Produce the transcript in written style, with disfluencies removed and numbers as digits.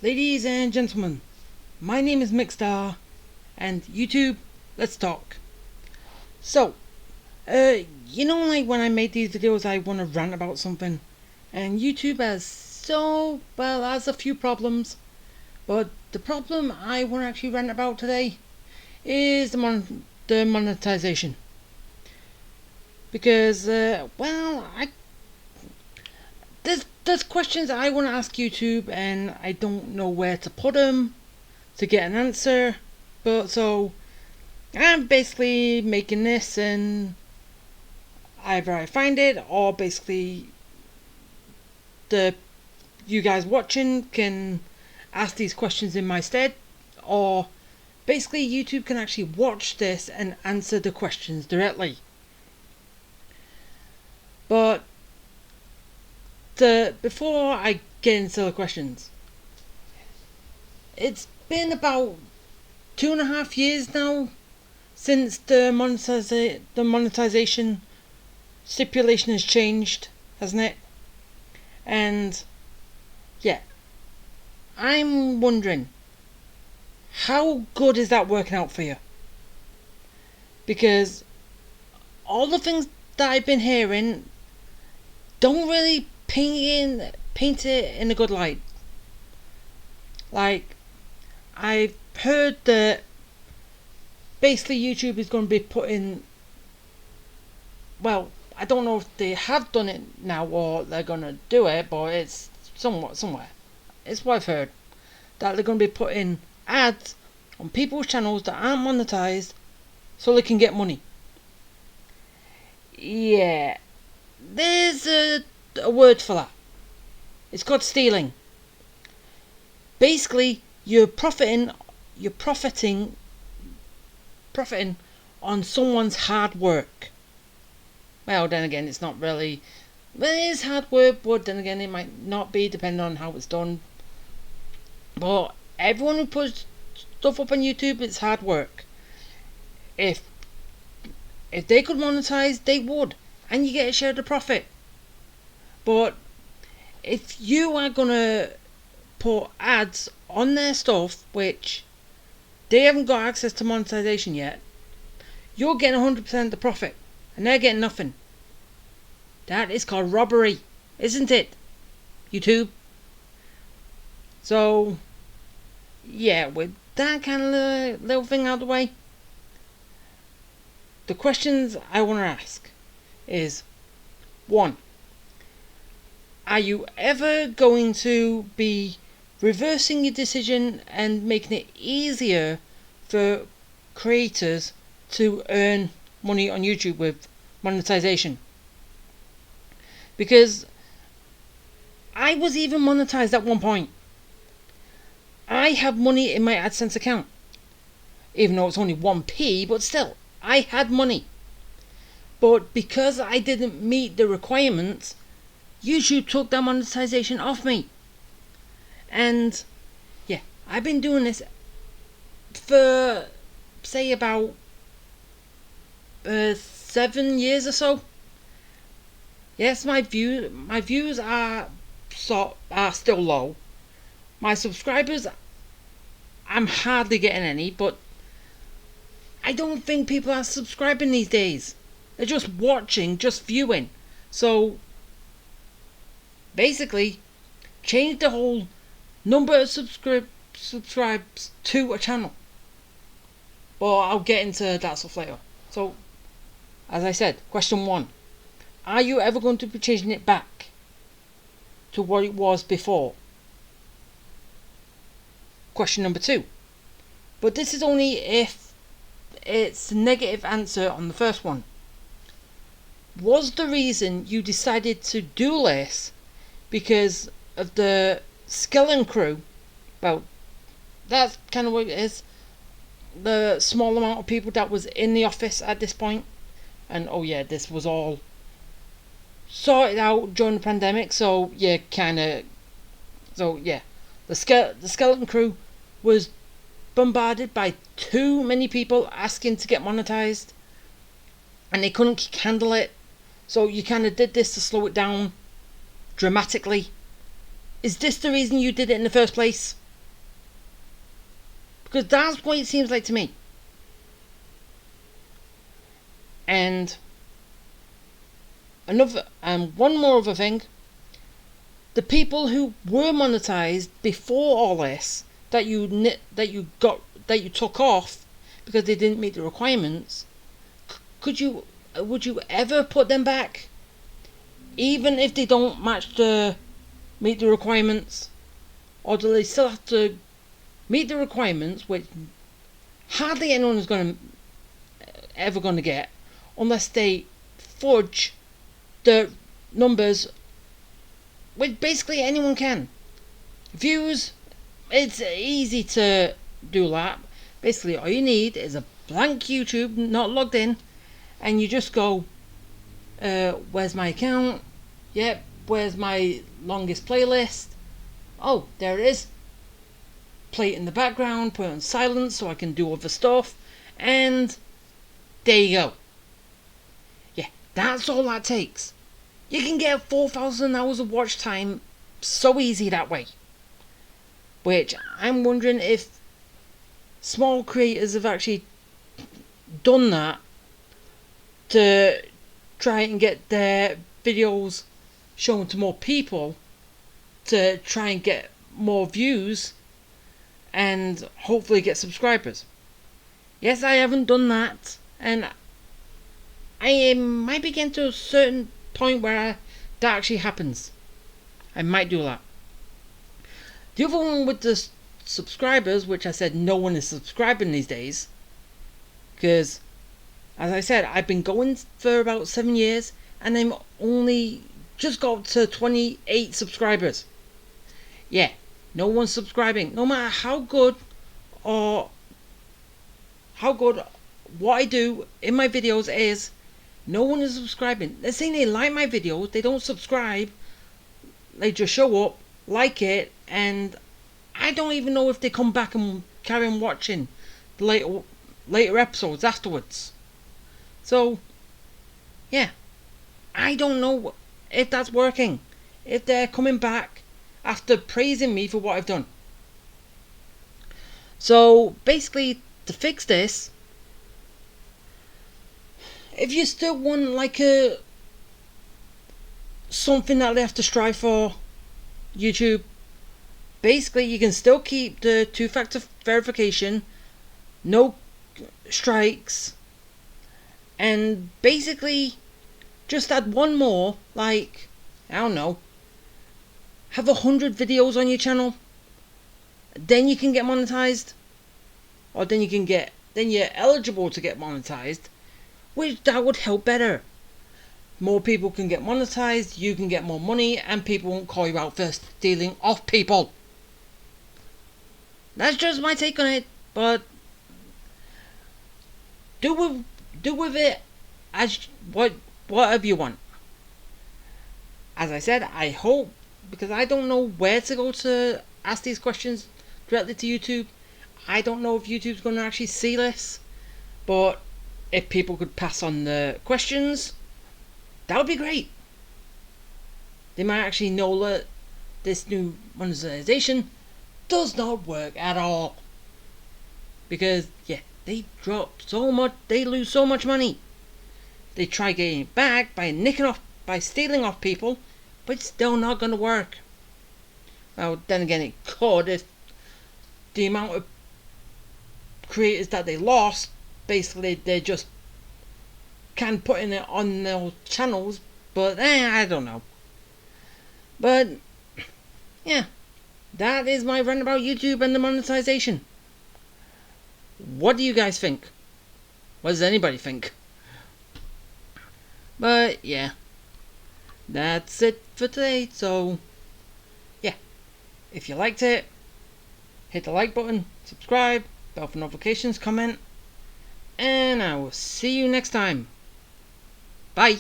Ladies and gentlemen, my name is Mickstar, and YouTube, let's talk. So, like when I made these videos, I want to rant about something, and YouTube has a few problems, but the problem I want to actually rant about today is the monetization. Because, there's questions I want to ask YouTube, and I don't know where to put them to get an answer. But so I'm basically making this, and either I find it, or basically you guys watching can ask these questions in my stead, or basically YouTube can actually watch this and answer the questions directly. But before I get into the questions, it's been about 2.5 years now since the monetization stipulation has changed, hasn't it? And yeah, I'm wondering, how good is that working out for you? Because all the things that I've been hearing don't really paint it in a good light. Like, I've heard that basically YouTube is going to be putting, I don't know if they have done it now or they're going to do it, but it's somewhere. It's what I've heard, that they're going to be putting ads on people's channels that aren't monetized so they can get money. Yeah, there's a word for that. It's called stealing. Basically, you're profiting on someone's hard work. Well, then again, it's not really. Well, it is hard work, but then again, it might not be, depending on how it's done. But everyone who puts stuff up on YouTube, it's hard work. If they could monetize, they would, and you get a share of the profit. But if you are gonna put ads on their stuff, which they haven't got access to monetization yet, you're getting 100% of the profit, and they're getting nothing. That is called robbery, isn't it, YouTube? So, yeah, with that kind of little thing out of the way, the questions I want to ask is, 1. Are you ever going to be reversing your decision and making it easier for creators to earn money on YouTube with monetization? Because I was even monetized at one point. I have money in my AdSense account, even though it's only 1p, but still, I had money. But because I didn't meet the requirements, YouTube took that monetization off me. And yeah, I've been doing this for, say, about 7 years or so. Yes, my views are still low. My subscribers, I'm hardly getting any, but I don't think people are subscribing these days. They're just watching, just viewing. So basically, change the whole number of subscribes to a channel. But I'll get into that stuff later. So, as I said, question 1. Are you ever going to be changing it back to what it was before? Question number 2. But this is only if it's a negative answer on the first one. Was the reason you decided to do this because of the skeleton crew? Well, that's kind of what it is. The small amount of people that was in the office at this point. And oh yeah, this was all sorted out during the pandemic, so yeah, the skeleton crew was bombarded by too many people asking to get monetized, and they couldn't handle it, so you kind of did this to slow it down dramatically. Is this the reason you did it in the first place? Because that's what it seems like to me. And one more other thing. The people who were monetized before all this, that you took off because they didn't meet the requirements, would you ever put them back, even if they don't meet the requirements? Or do they still have to meet the requirements, which hardly anyone is ever going to get, unless they fudge the numbers, which basically anyone can. Views, it's easy to do that. Basically all you need is a blank YouTube, not logged in, and you just go, where's my account? Yep, where's my longest playlist? Oh, there it is. Play it in the background, put it on silent so I can do other stuff, and there you go. Yeah, that's all that takes. You can get 4,000 hours of watch time so easy that way. Which I'm wondering if small creators have actually done that to try and get their videos shown to more people, to try and get more views and hopefully get subscribers. Yes, I haven't done that, and I might be getting to a certain point where that actually happens. I might do that. The other one with the subscribers, which I said no one is subscribing these days, because as I said, I've been going for about 7 years and I'm only just got to 28 subscribers. Yeah, no one's subscribing. No matter how good what I do in my videos is, no one is subscribing. They're saying they like my videos, they don't subscribe. They just show up, like it, and I don't even know if they come back and carry on watching the later episodes afterwards. So, yeah, I don't know if that's working. If they're coming back after praising me for what I've done. So, basically, to fix this, if you still want like something that they have to strive for, YouTube, basically you can still keep the 2-factor verification, no strikes, and basically just add one more, like, I don't know, have 100 videos on your channel, then you can get monetized, or then you're eligible to get monetized, which that would help better. More people can get monetized, you can get more money, and people won't call you out for stealing off people. That's just my take on it, but do with it as whatever you want. As I said, I hope, because I don't know where to go to ask these questions directly to YouTube. I don't know if YouTube's going to actually see this, but if people could pass on the questions, that would be great. They might actually know that this new monetization does not work at all. Because, yeah, they drop so much, they lose so much money. They try getting it back by stealing off people, but it's still not going to work. Well, then again, it could if the amount of creators that they lost, basically they just can put in it on their channels, but I don't know. But yeah, that is my rant about YouTube and the monetization. What do you guys think? What does anybody think? But yeah, that's it for today. So yeah, if you liked it, hit the like button, subscribe, bell for notifications, comment, and I will see you next time. Bye.